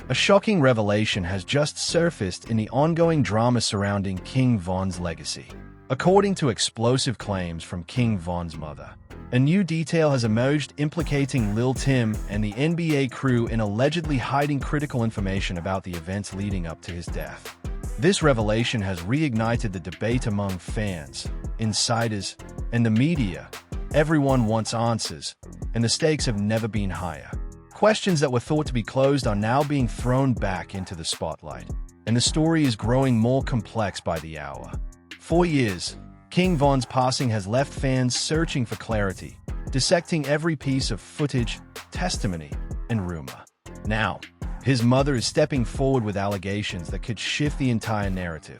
A shocking revelation has just surfaced in the ongoing drama surrounding King Von's legacy. According to explosive claims from King Von's mother, a new detail has emerged implicating Lil Tim and the NBA crew in allegedly hiding critical information about the events leading up to his death. This revelation has reignited the debate among fans, insiders, and the media. Everyone wants answers, and the stakes have never been higher. Questions that were thought to be closed are now being thrown back into the spotlight, and the story is growing more complex by the hour. For years, King Von's passing has left fans searching for clarity, dissecting every piece of footage, testimony, and rumor. Now, his mother is stepping forward with allegations that could shift the entire narrative.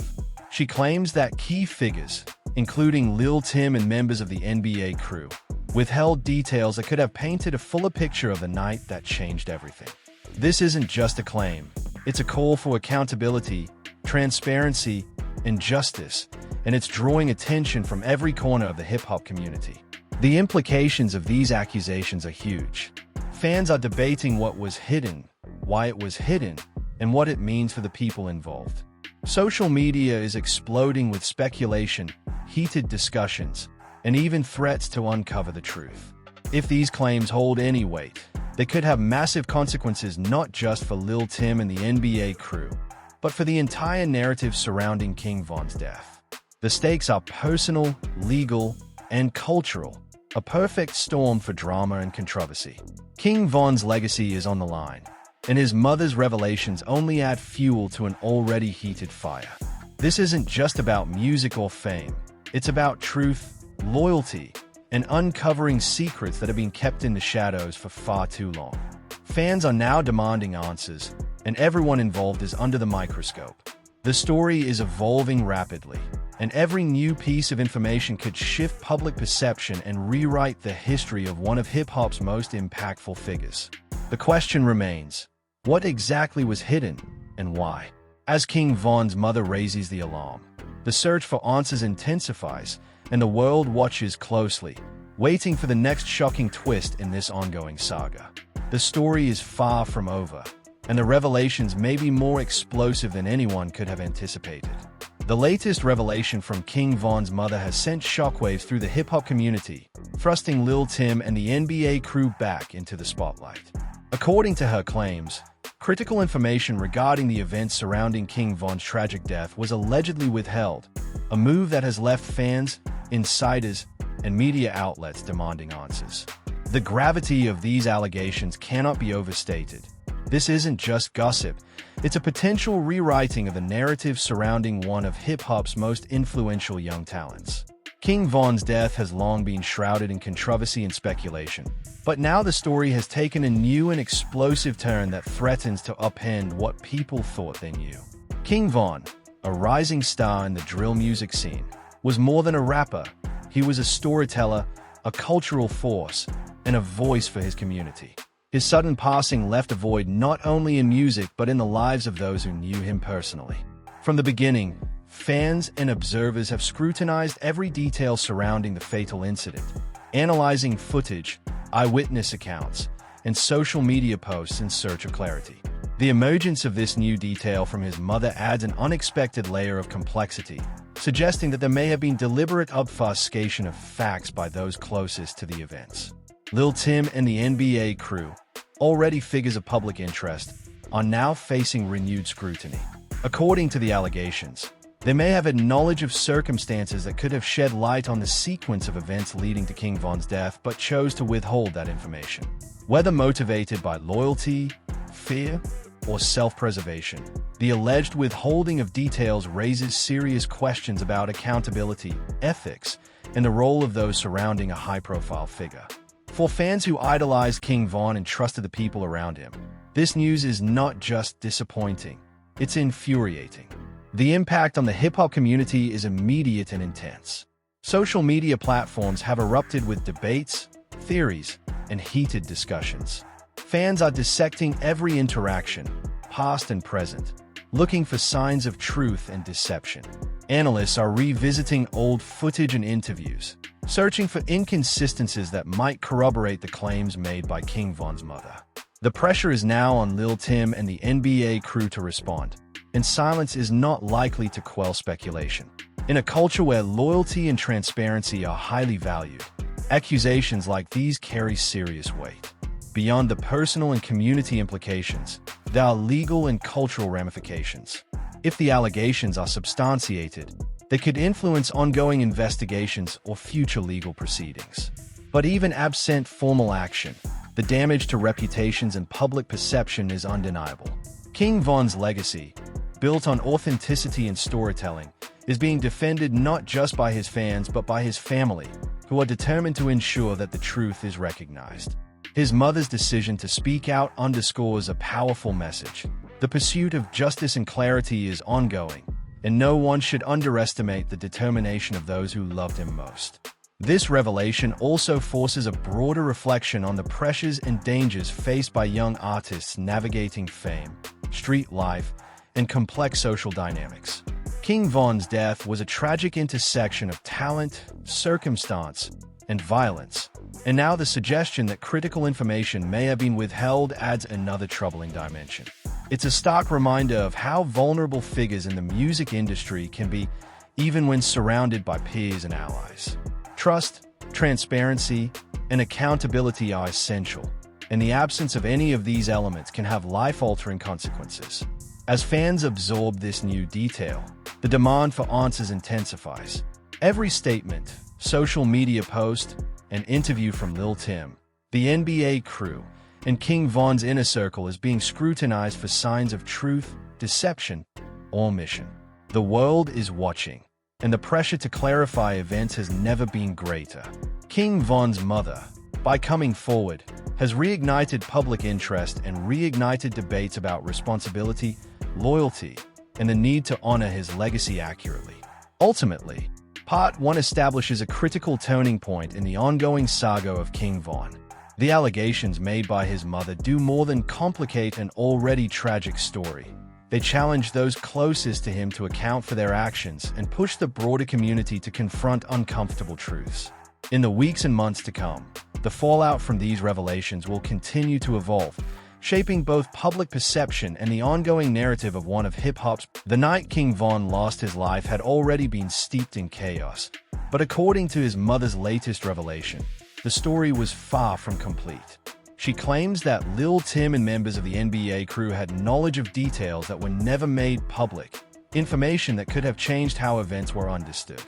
She claims that key figures, including Lil Tim and members of the NBA crew, withheld details that could have painted a fuller picture of the night that changed everything. This isn't just a claim, it's a call for accountability, transparency, and justice, and it's drawing attention from every corner of the hip-hop community. The implications of these accusations are huge. Fans are debating what was hidden, why it was hidden, and what it means for the people involved. Social media is exploding with speculation, heated discussions, and even threats to uncover the truth. If these claims hold any weight, they could have massive consequences not just for Lil Tim and the NBA crew, but for the entire narrative surrounding King Von's death. The stakes are personal, legal, and cultural, a perfect storm for drama and controversy. King Von's legacy is on the line, and his mother's revelations only add fuel to an already heated fire. This isn't just about music or fame, it's about truth, loyalty, and uncovering secrets that have been kept in the shadows for far too long. Fans are now demanding answers, and everyone involved is under the microscope. The story is evolving rapidly, and every new piece of information could shift public perception and rewrite the history of one of hip-hop's most impactful figures. The question remains, what exactly was hidden, and why? As King Von's mother raises the alarm, the search for answers intensifies, and the world watches closely, waiting for the next shocking twist in this ongoing saga. The story is far from over, and the revelations may be more explosive than anyone could have anticipated. The latest revelation from King Von's mother has sent shockwaves through the hip-hop community, thrusting Lil Tim and the NBA crew back into the spotlight. According to her claims, critical information regarding the events surrounding King Von's tragic death was allegedly withheld, a move that has left fans, insiders, and media outlets demanding answers. The gravity of these allegations cannot be overstated. This isn't just gossip, it's a potential rewriting of the narrative surrounding one of hip-hop's most influential young talents. King Von's death has long been shrouded in controversy and speculation, but now the story has taken a new and explosive turn that threatens to upend what people thought they knew. King Von, a rising star in the drill music scene, was more than a rapper. He was a storyteller, a cultural force, and a voice for his community. His sudden passing left a void not only in music but in the lives of those who knew him personally. From the beginning, fans and observers have scrutinized every detail surrounding the fatal incident, analyzing footage, eyewitness accounts, and social media posts in search of clarity. The emergence of this new detail from his mother adds an unexpected layer of complexity, suggesting that there may have been deliberate obfuscation of facts by those closest to the events. Lil Tim and the NBA crew, already figures of public interest, are now facing renewed scrutiny. According to the allegations, they may have had knowledge of circumstances that could have shed light on the sequence of events leading to King Von's death but chose to withhold that information. Whether motivated by loyalty, fear, or self-preservation, the alleged withholding of details raises serious questions about accountability, ethics, and the role of those surrounding a high-profile figure. For fans who idolized King Von and trusted the people around him, this news is not just disappointing, it's infuriating. The impact on the hip-hop community is immediate and intense. Social media platforms have erupted with debates, theories, and heated discussions. Fans are dissecting every interaction, past and present, looking for signs of truth and deception. Analysts are revisiting old footage and interviews, searching for inconsistencies that might corroborate the claims made by King Von's mother. The pressure is now on Lil Tim and the NBA crew to respond, and silence is not likely to quell speculation. In a culture where loyalty and transparency are highly valued, accusations like these carry serious weight. Beyond the personal and community implications, there are legal and cultural ramifications. If the allegations are substantiated, they could influence ongoing investigations or future legal proceedings. But even absent formal action, the damage to reputations and public perception is undeniable. King Von's legacy, built on authenticity and storytelling, is being defended not just by his fans but by his family, who are determined to ensure that the truth is recognized. His mother's decision to speak out underscores a powerful message. The pursuit of justice and clarity is ongoing, and no one should underestimate the determination of those who loved him most. This revelation also forces a broader reflection on the pressures and dangers faced by young artists navigating fame, street life, and complex social dynamics. King Von's death was a tragic intersection of talent, circumstance, and violence, and now the suggestion that critical information may have been withheld adds another troubling dimension. It's a stark reminder of how vulnerable figures in the music industry can be, even when surrounded by peers and allies. Trust, transparency, and accountability are essential, and the absence of any of these elements can have life-altering consequences. As fans absorb this new detail, the demand for answers intensifies. Every statement, social media post, and interview from Lil Tim, the NBA crew, and King Von's inner circle is being scrutinized for signs of truth, deception, or omission. The world is watching, and the pressure to clarify events has never been greater. King Von's mother, by coming forward, has reignited public interest and reignited debates about responsibility, loyalty, and the need to honor his legacy accurately. Ultimately, Part 1 establishes a critical turning point in the ongoing saga of King Von. The allegations made by his mother do more than complicate an already tragic story. They challenge those closest to him to account for their actions and push the broader community to confront uncomfortable truths. In the weeks and months to come, the fallout from these revelations will continue to evolve, shaping both public perception and the ongoing narrative of one of hip-hop's. The night King Von lost his life had already been steeped in chaos, but according to his mother's latest revelation, the story was far from complete. She claims that Lil Tim and members of the NBA crew had knowledge of details that were never made public, information that could have changed how events were understood.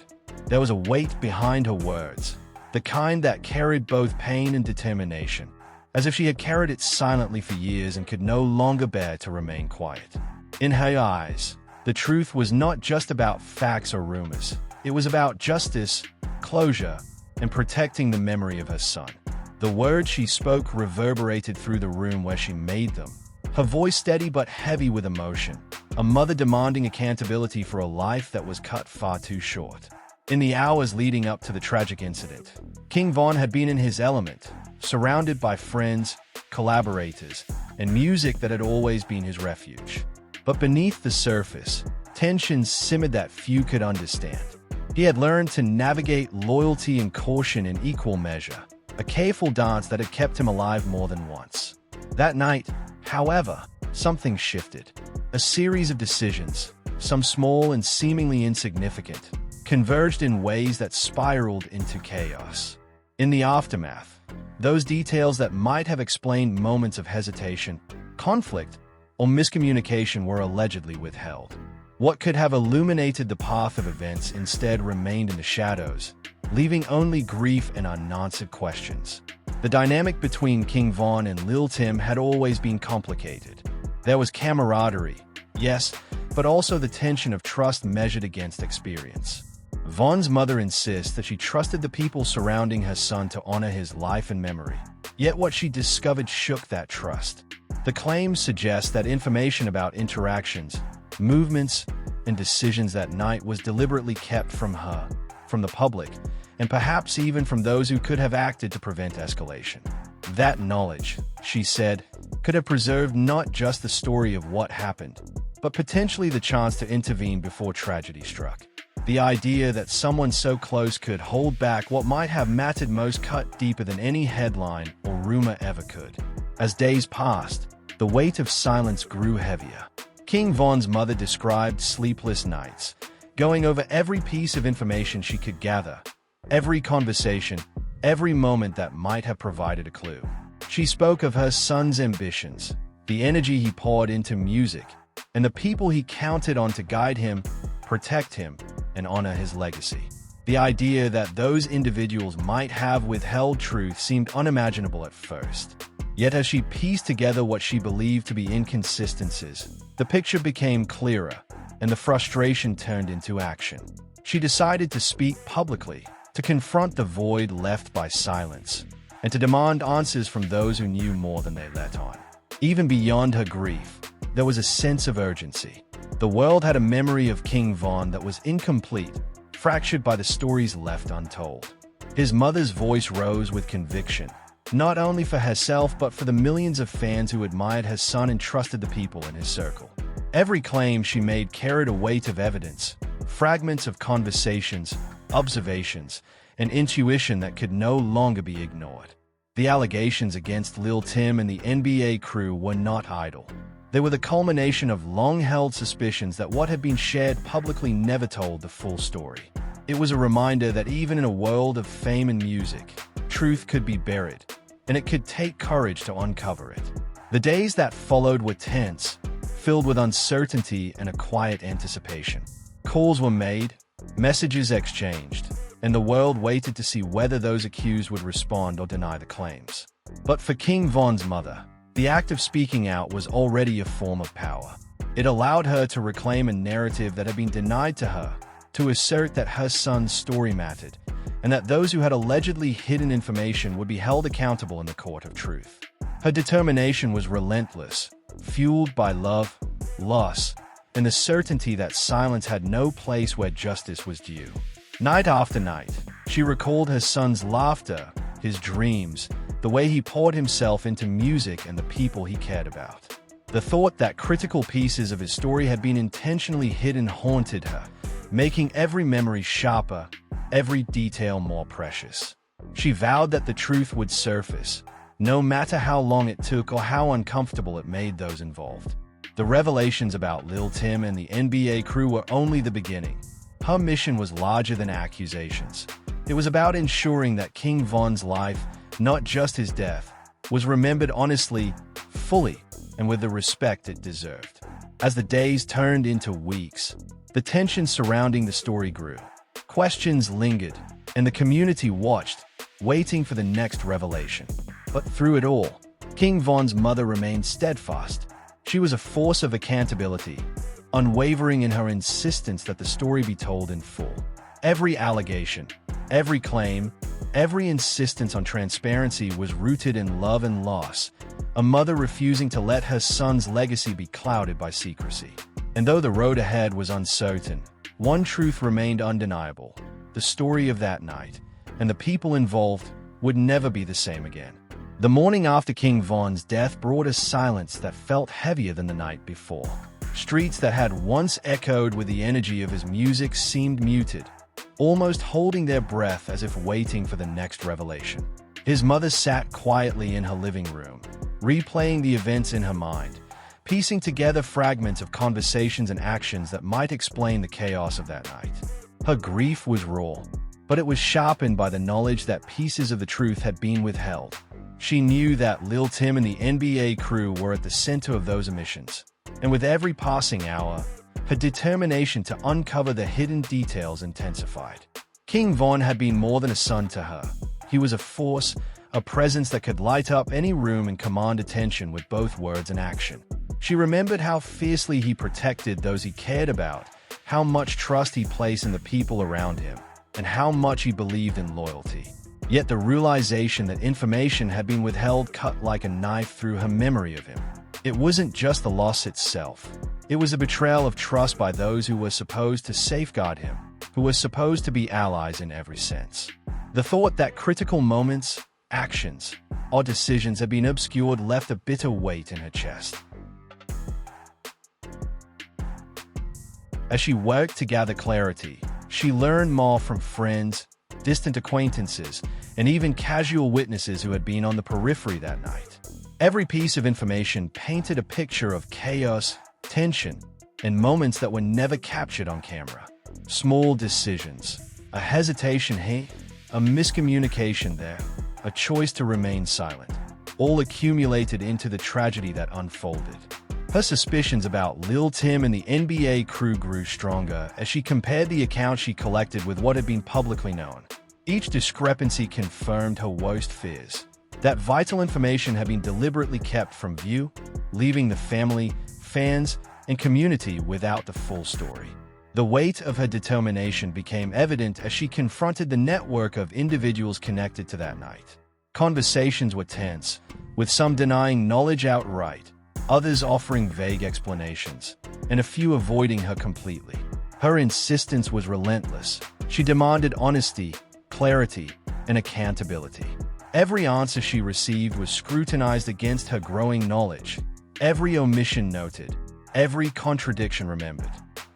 There was a weight behind her words, the kind that carried both pain and determination, as if she had carried it silently for years and could no longer bear to remain quiet. In her eyes, the truth was not just about facts or rumors. It was about justice, closure, and protecting the memory of her son. The words she spoke reverberated through the room where she made them, her voice steady but heavy with emotion, a mother demanding accountability for a life that was cut far too short. In the hours leading up to the tragic incident, King Von had been in his element, surrounded by friends, collaborators, and music that had always been his refuge. But beneath the surface, tensions simmered that few could understand. He had learned to navigate loyalty and caution in equal measure, a careful dance that had kept him alive more than once. That night, however, something shifted. A series of decisions, some small and seemingly insignificant, converged in ways that spiraled into chaos. In the aftermath, those details that might have explained moments of hesitation, conflict, or miscommunication were allegedly withheld. What could have illuminated the path of events instead remained in the shadows, leaving only grief and unanswered questions. The dynamic between King Von and Lil Tim had always been complicated. There was camaraderie, yes, but also the tension of trust measured against experience. Von's mother insists that she trusted the people surrounding her son to honor his life and memory. Yet what she discovered shook that trust. The claims suggest that information about interactions, movements, and decisions that night was deliberately kept from her, from the public, and perhaps even from those who could have acted to prevent escalation. That knowledge, she said, could have preserved not just the story of what happened, but potentially the chance to intervene before tragedy struck. The idea that someone so close could hold back what might have mattered most cut deeper than any headline or rumor ever could. As days passed, the weight of silence grew heavier. King Von's mother described sleepless nights, going over every piece of information she could gather, every conversation, every moment that might have provided a clue. She spoke of her son's ambitions, the energy he poured into music, and the people he counted on to guide him, protect him, and honor his legacy. The idea that those individuals might have withheld truth seemed unimaginable at first. Yet as she pieced together what she believed to be inconsistencies, the picture became clearer, and the frustration turned into action. She decided to speak publicly, to confront the void left by silence, and to demand answers from those who knew more than they let on. Even beyond her grief, there was a sense of urgency. The world had a memory of King Von that was incomplete, fractured by the stories left untold. His mother's voice rose with conviction, not only for herself but for the millions of fans who admired her son and trusted the people in his circle. Every claim she made carried a weight of evidence, fragments of conversations, observations, and intuition that could no longer be ignored. The allegations against Lil Tim and the NBA crew were not idle. They were the culmination of long-held suspicions that what had been shared publicly never told the full story. It was a reminder that even in a world of fame and music, truth could be buried, and it could take courage to uncover it. The days that followed were tense, filled with uncertainty and a quiet anticipation. Calls were made, messages exchanged, and the world waited to see whether those accused would respond or deny the claims. But for King Von's mother, the act of speaking out was already a form of power. It allowed her to reclaim a narrative that had been denied to her, to assert that her son's story mattered, and that those who had allegedly hidden information would be held accountable in the court of truth. Her determination was relentless, fueled by love, loss, and the certainty that silence had no place where justice was due. Night after night, she recalled her son's laughter, his dreams, the way he poured himself into music and the people he cared about. The thought that critical pieces of his story had been intentionally hidden haunted her, making every memory sharper, every detail more precious. She vowed that the truth would surface, no matter how long it took or how uncomfortable it made those involved. The revelations about Lil Tim and the NBA crew were only the beginning. Her mission was larger than accusations. It was about ensuring that King Von's life, not just his death, was remembered honestly, fully, and with the respect it deserved. As the days turned into weeks, the tension surrounding the story grew. Questions lingered, and the community watched, waiting for the next revelation. But through it all, King Von's mother remained steadfast. She was a force of accountability, unwavering in her insistence that the story be told in full. Every allegation, every claim, every insistence on transparency was rooted in love and loss, a mother refusing to let her son's legacy be clouded by secrecy. And though the road ahead was uncertain, one truth remained undeniable: the story of that night, and the people involved, would never be the same again. The morning after King Von's death brought a silence that felt heavier than the night before. Streets that had once echoed with the energy of his music seemed muted, almost holding their breath as if waiting for the next revelation. His mother sat quietly in her living room, replaying the events in her mind, piecing together fragments of conversations and actions that might explain the chaos of that night. Her grief was raw, but it was sharpened by the knowledge that pieces of the truth had been withheld. She knew that Lil Tim and the NBA crew were at the center of those omissions, and with every passing hour, her determination to uncover the hidden details intensified. King Von had been more than a son to her. He was a force, a presence that could light up any room and command attention with both words and action. She remembered how fiercely he protected those he cared about, how much trust he placed in the people around him, and how much he believed in loyalty. Yet the realization that information had been withheld cut like a knife through her memory of him. It wasn't just the loss itself. It was a betrayal of trust by those who were supposed to safeguard him, who were supposed to be allies in every sense. The thought that critical moments, actions, or decisions had been obscured left a bitter weight in her chest. As she worked to gather clarity, she learned more from friends, distant acquaintances, and even casual witnesses who had been on the periphery that night. Every piece of information painted a picture of chaos, tension, and moments that were never captured on camera. Small decisions, a hesitation here, a miscommunication there, a choice to remain silent, all accumulated into the tragedy that unfolded. Her suspicions about Lil Tim and the NBA crew grew stronger as she compared the accounts she collected with what had been publicly known. Each discrepancy confirmed her worst fears, that vital information had been deliberately kept from view, leaving the family, fans, and community without the full story. The weight of her determination became evident as she confronted the network of individuals connected to that night. Conversations were tense, with some denying knowledge outright, others offering vague explanations, and a few avoiding her completely. Her insistence was relentless. She demanded honesty, clarity, and accountability. Every answer she received was scrutinized against her growing knowledge, every omission noted, every contradiction remembered.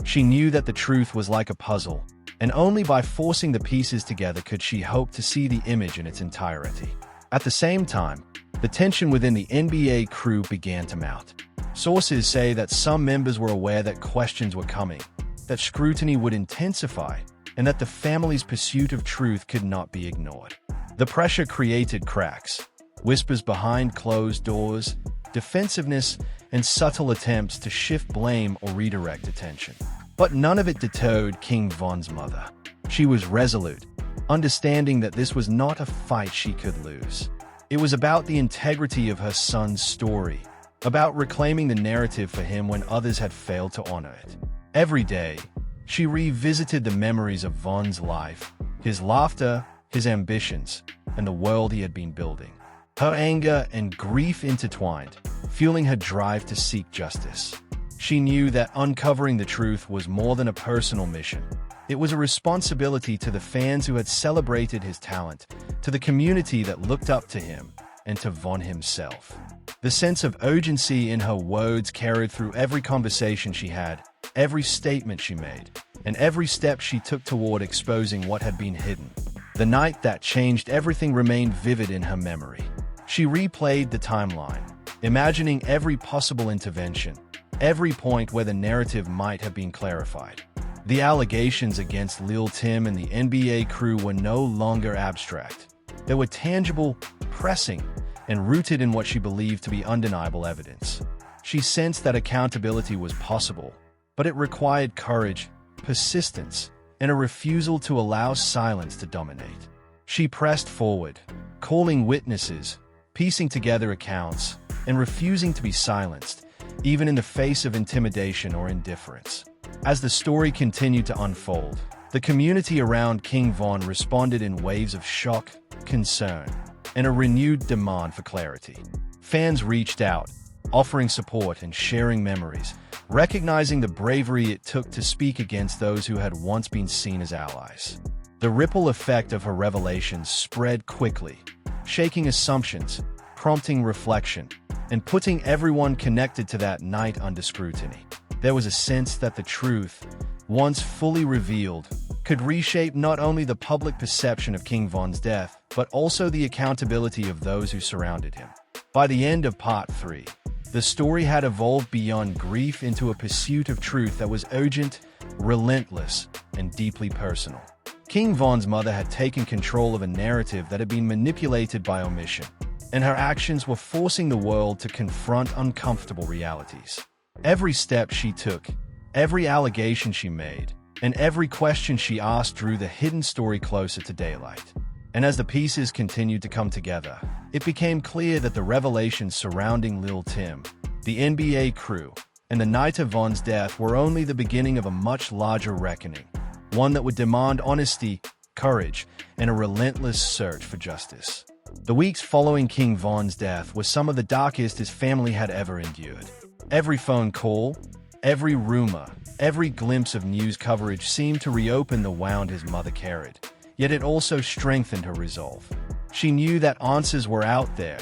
She knew that the truth was like a puzzle, and only by forcing the pieces together could she hope to see the image in its entirety. At the same time, the tension within the NBA crew began to mount. Sources say that some members were aware that questions were coming, that scrutiny would intensify, and that the family's pursuit of truth could not be ignored. The pressure created cracks, whispers behind closed doors, defensiveness, and subtle attempts to shift blame or redirect attention. But none of it deterred King Von's mother. She was resolute, understanding that this was not a fight she could lose. It was about the integrity of her son's story, about reclaiming the narrative for him when others had failed to honor it. Every day, she revisited the memories of Von's life, his laughter, his ambitions, and the world he had been building. Her anger and grief intertwined, fueling her drive to seek justice. She knew that uncovering the truth was more than a personal mission. It was a responsibility to the fans who had celebrated his talent, to the community that looked up to him, and to Von himself. The sense of urgency in her words carried through every conversation she had, every statement she made, and every step she took toward exposing what had been hidden. The night that changed everything remained vivid in her memory. She replayed the timeline, imagining every possible intervention, every point where the narrative might have been clarified. The allegations against Lil Tim and the NBA crew were no longer abstract. They were tangible, pressing, and rooted in what she believed to be undeniable evidence. She sensed that accountability was possible, but it required courage, persistence, and a refusal to allow silence to dominate. She pressed forward, calling witnesses, piecing together accounts, and refusing to be silenced, even in the face of intimidation or indifference. As the story continued to unfold, the community around King Von responded in waves of shock, concern, and a renewed demand for clarity. Fans reached out, offering support and sharing memories, recognizing the bravery it took to speak against those who had once been seen as allies. The ripple effect of her revelations spread quickly, shaking assumptions, prompting reflection, and putting everyone connected to that night under scrutiny. There was a sense that the truth, once fully revealed, could reshape not only the public perception of King Von's death, but also the accountability of those who surrounded him. By the end of Part 3, the story had evolved beyond grief into a pursuit of truth that was urgent, relentless, and deeply personal. King Von's mother had taken control of a narrative that had been manipulated by omission, and her actions were forcing the world to confront uncomfortable realities. Every step she took, every allegation she made, and every question she asked drew the hidden story closer to daylight. And as the pieces continued to come together, it became clear that the revelations surrounding Lil Tim, the NBA crew, and the night of Von's death were only the beginning of a much larger reckoning, one that would demand honesty, courage, and a relentless search for justice. The weeks following King Von's death were some of the darkest his family had ever endured. Every phone call, every rumor, every glimpse of news coverage seemed to reopen the wound his mother carried, yet it also strengthened her resolve. She knew that answers were out there,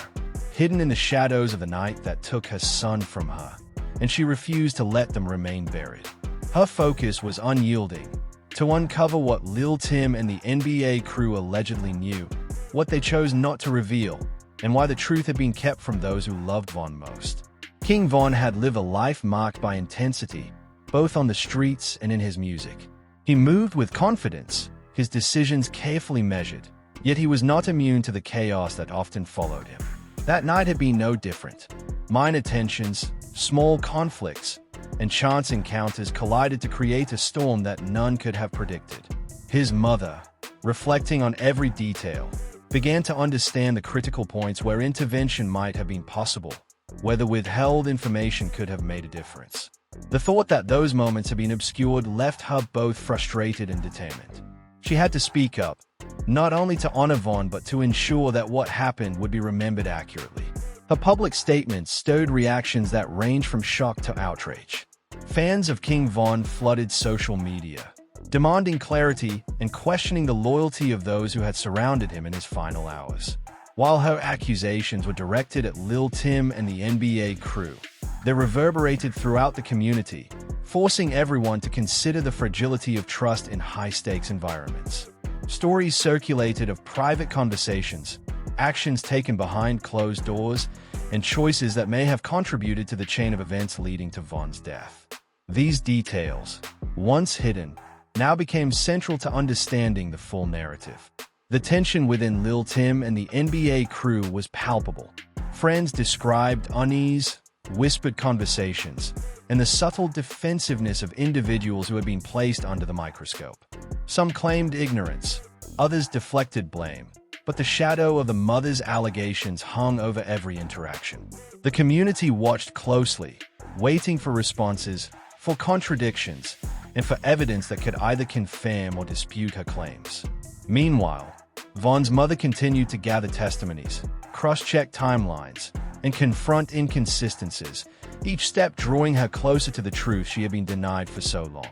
hidden in the shadows of the night that took her son from her, and she refused to let them remain buried. Her focus was unyielding, to uncover what Lil Tim and the NBA crew allegedly knew, what they chose not to reveal, and why the truth had been kept from those who loved Von most. King Von had lived a life marked by intensity, both on the streets and in his music. He moved with confidence, his decisions carefully measured, yet he was not immune to the chaos that often followed him. That night had been no different. Minor tensions, small conflicts, and chance encounters collided to create a storm that none could have predicted. His mother, reflecting on every detail, began to understand the critical points where intervention might have been possible, where the withheld information could have made a difference. The thought that those moments had been obscured left her both frustrated and determined. She had to speak up, not only to honor Von but to ensure that what happened would be remembered accurately. Her public statements stirred reactions that ranged from shock to outrage. Fans of King Von flooded social media, demanding clarity and questioning the loyalty of those who had surrounded him in his final hours. While her accusations were directed at Lil Tim and the NBA crew, they reverberated throughout the community, forcing everyone to consider the fragility of trust in high-stakes environments. Stories circulated of private conversations, actions taken behind closed doors, and choices that may have contributed to the chain of events leading to Von's death. These details, once hidden, now became central to understanding the full narrative. The tension within Lil Tim and the NBA crew was palpable. Friends described unease, whispered conversations, and the subtle defensiveness of individuals who had been placed under the microscope. Some claimed ignorance, others deflected blame, but the shadow of the mother's allegations hung over every interaction. The community watched closely, waiting for responses, for contradictions, and for evidence that could either confirm or dispute her claims. Meanwhile, Von's mother continued to gather testimonies, cross-check timelines, and confront inconsistencies, each step drawing her closer to the truth she had been denied for so long.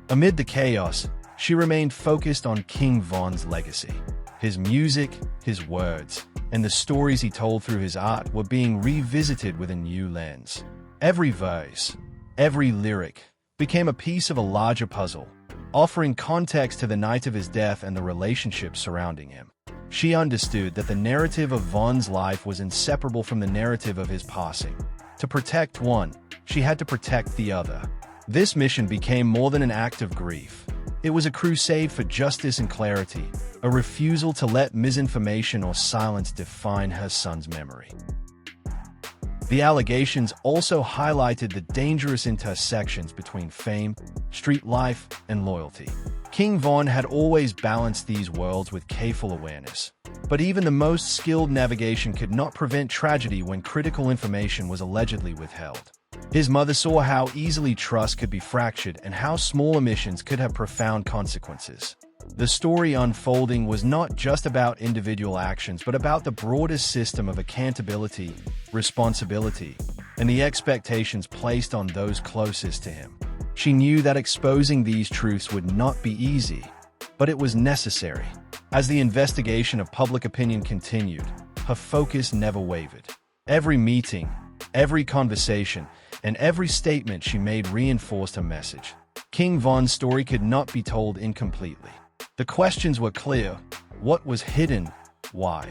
Amid the chaos, she remained focused on King Von's legacy. His music, his words, and the stories he told through his art were being revisited with a new lens. Every verse, every lyric, became a piece of a larger puzzle, offering context to the night of his death and the relationships surrounding him. She understood that the narrative of Von's life was inseparable from the narrative of his passing. To protect one, she had to protect the other. This mission became more than an act of grief. It was a crusade for justice and clarity, a refusal to let misinformation or silence define her son's memory. The allegations also highlighted the dangerous intersections between fame, street life, and loyalty. King Von had always balanced these worlds with careful awareness. But even the most skilled navigation could not prevent tragedy when critical information was allegedly withheld. His mother saw how easily trust could be fractured and how small omissions could have profound consequences. The story unfolding was not just about individual actions, but about the broader system of accountability, responsibility, and the expectations placed on those closest to him. She knew that exposing these truths would not be easy, but it was necessary. As the investigation of public opinion continued, her focus never wavered. Every meeting, every conversation, and every statement she made reinforced her message. King Von's story could not be told incompletely. The questions were clear: what was hidden, why,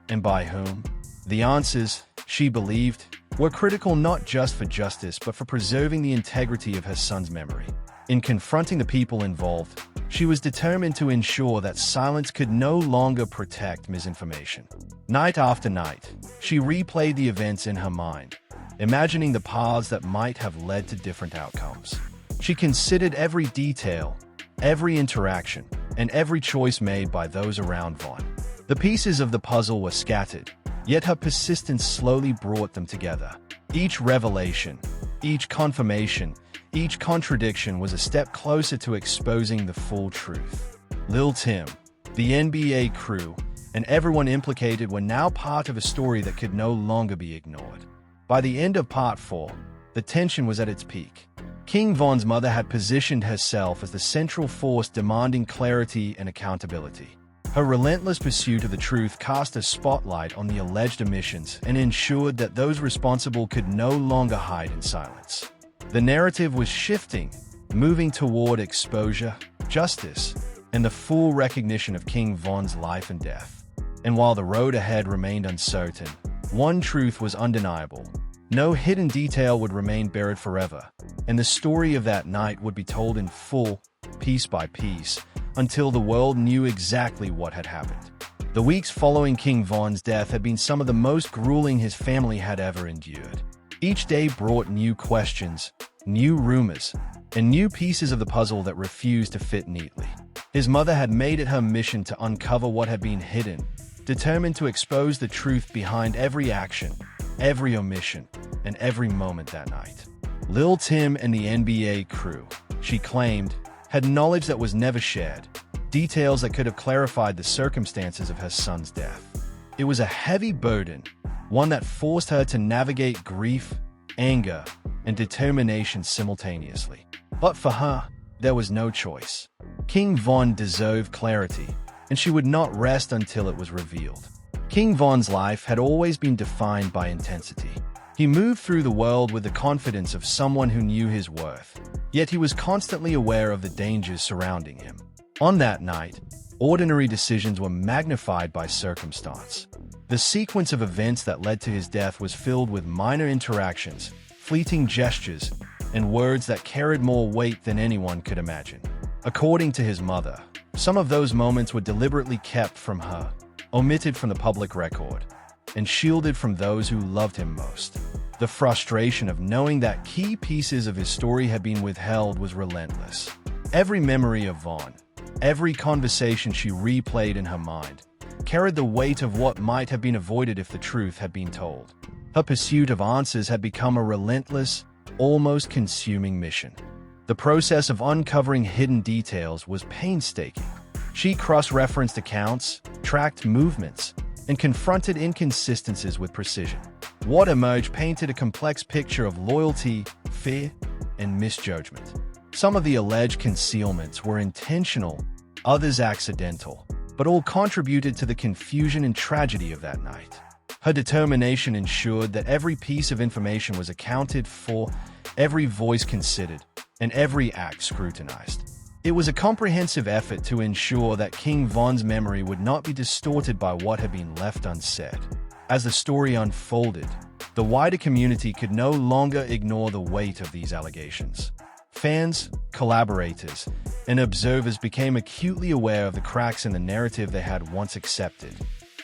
and by whom? The answers, she believed, were critical not just for justice but for preserving the integrity of her son's memory. In confronting the people involved, she was determined to ensure that silence could no longer protect misinformation. Night after night, she replayed the events in her mind, imagining the paths that might have led to different outcomes. She considered every detail, every interaction, and every choice made by those around Von. The pieces of the puzzle were scattered, yet her persistence slowly brought them together. Each revelation, each confirmation, each contradiction was a step closer to exposing the full truth. Lil Tim, the NBA crew, and everyone implicated were now part of a story that could no longer be ignored. By the end of Part 4, the tension was at its peak. King Von's mother had positioned herself as the central force demanding clarity and accountability. Her relentless pursuit of the truth cast a spotlight on the alleged omissions and ensured that those responsible could no longer hide in silence. The narrative was shifting, moving toward exposure, justice, and the full recognition of King Von's life and death. And while the road ahead remained uncertain, One truth was undeniable. No hidden detail would remain buried forever, and the story of that night would be told in full, piece by piece, until the world knew exactly what had happened. The weeks following King Von's death had been some of the most grueling his family had ever endured. Each day brought new questions, new rumors, and new pieces of the puzzle that refused to fit neatly. His mother had made it her mission to uncover what had been hidden, determined to expose the truth behind every action, every omission, and every moment that night. Lil Tim and the NBA crew, she claimed, had knowledge that was never shared, details that could have clarified the circumstances of her son's death. It was a heavy burden, one that forced her to navigate grief, anger, and determination simultaneously. But for her, there was no choice. King Von deserved clarity, and she would not rest until it was revealed. King Von's life had always been defined by intensity. He moved through the world with the confidence of someone who knew his worth, yet he was constantly aware of the dangers surrounding him. On that night, ordinary decisions were magnified by circumstance. The sequence of events that led to his death was filled with minor interactions, fleeting gestures, and words that carried more weight than anyone could imagine. According to his mother, some of those moments were deliberately kept from her, omitted from the public record, and shielded from those who loved him most. The frustration of knowing that key pieces of his story had been withheld was relentless. Every memory of Vaughn, every conversation she replayed in her mind, carried the weight of what might have been avoided if the truth had been told. Her pursuit of answers had become a relentless, almost consuming mission. The process of uncovering hidden details was painstaking. She cross-referenced accounts, tracked movements, and confronted inconsistencies with precision. What emerged painted a complex picture of loyalty, fear, and misjudgment. Some of the alleged concealments were intentional, others accidental, but all contributed to the confusion and tragedy of that night. Her determination ensured that every piece of information was accounted for, every voice considered, and every act scrutinized. It was a comprehensive effort to ensure that King Von's memory would not be distorted by what had been left unsaid. As the story unfolded, the wider community could no longer ignore the weight of these allegations. Fans, collaborators, and observers became acutely aware of the cracks in the narrative they had once accepted.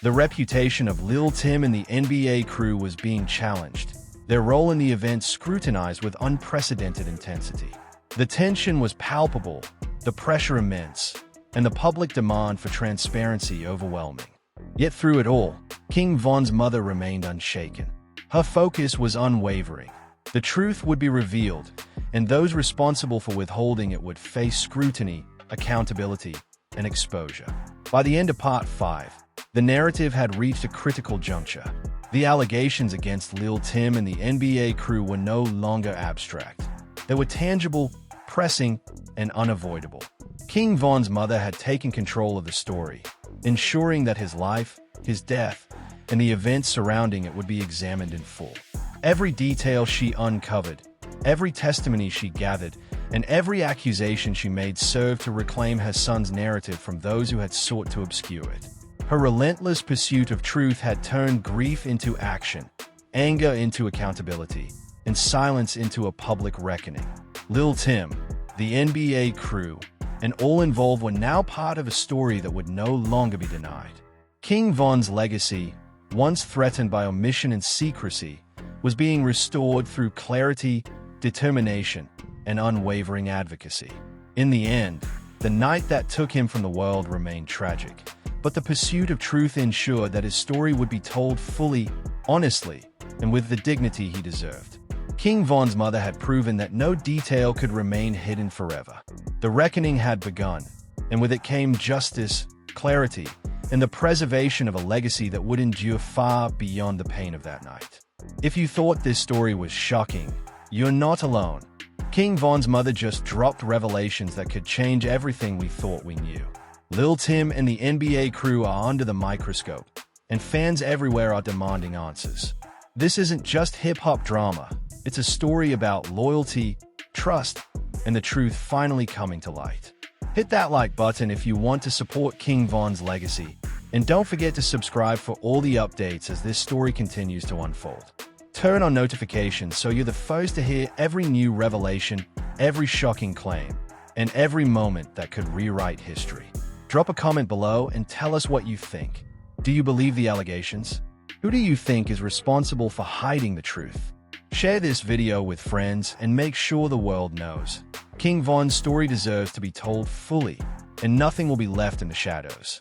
The reputation of Lil Tim and the NBA crew was being challenged, their role in the event scrutinized with unprecedented intensity. The tension was palpable, the pressure immense, and the public demand for transparency overwhelming. Yet through it all, King Von's mother remained unshaken. Her focus was unwavering. The truth would be revealed, and those responsible for withholding it would face scrutiny, accountability, and exposure. By the end of Part 5, the narrative had reached a critical juncture. The allegations against Lil Tim and the NBA crew were no longer abstract. They were tangible, pressing, and unavoidable. King Von's mother had taken control of the story, ensuring that his life, his death, and the events surrounding it would be examined in full. Every detail she uncovered, every testimony she gathered, and every accusation she made served to reclaim her son's narrative from those who had sought to obscure it. Her relentless pursuit of truth had turned grief into action, anger into accountability, and silence into a public reckoning. Lil Tim, the NBA crew, and all involved were now part of a story that would no longer be denied. King Von's legacy, once threatened by omission and secrecy, was being restored through clarity, determination, and unwavering advocacy. In the end, the night that took him from the world remained tragic, but the pursuit of truth ensured that his story would be told fully, honestly, and with the dignity he deserved. King Von's mother had proven that no detail could remain hidden forever. The reckoning had begun, and with it came justice, clarity, and the preservation of a legacy that would endure far beyond the pain of that night. If you thought this story was shocking, you're not alone. King Von's mother just dropped revelations that could change everything we thought we knew. Lil Tim and the NBA crew are under the microscope, and fans everywhere are demanding answers. This isn't just hip-hop drama. It's a story about loyalty, trust, and the truth finally coming to light. Hit that like button if you want to support King Von's legacy, And don't forget to subscribe for all the updates as this story continues to unfold. Turn on notifications so you're the first to hear every new revelation, every shocking claim, and every moment that could rewrite history. Drop a comment below and tell us what you think. Do you believe the allegations? Who do you think is responsible for hiding the truth? Share this video with friends and make sure the world knows. King Von's story deserves to be told fully, and nothing will be left in the shadows.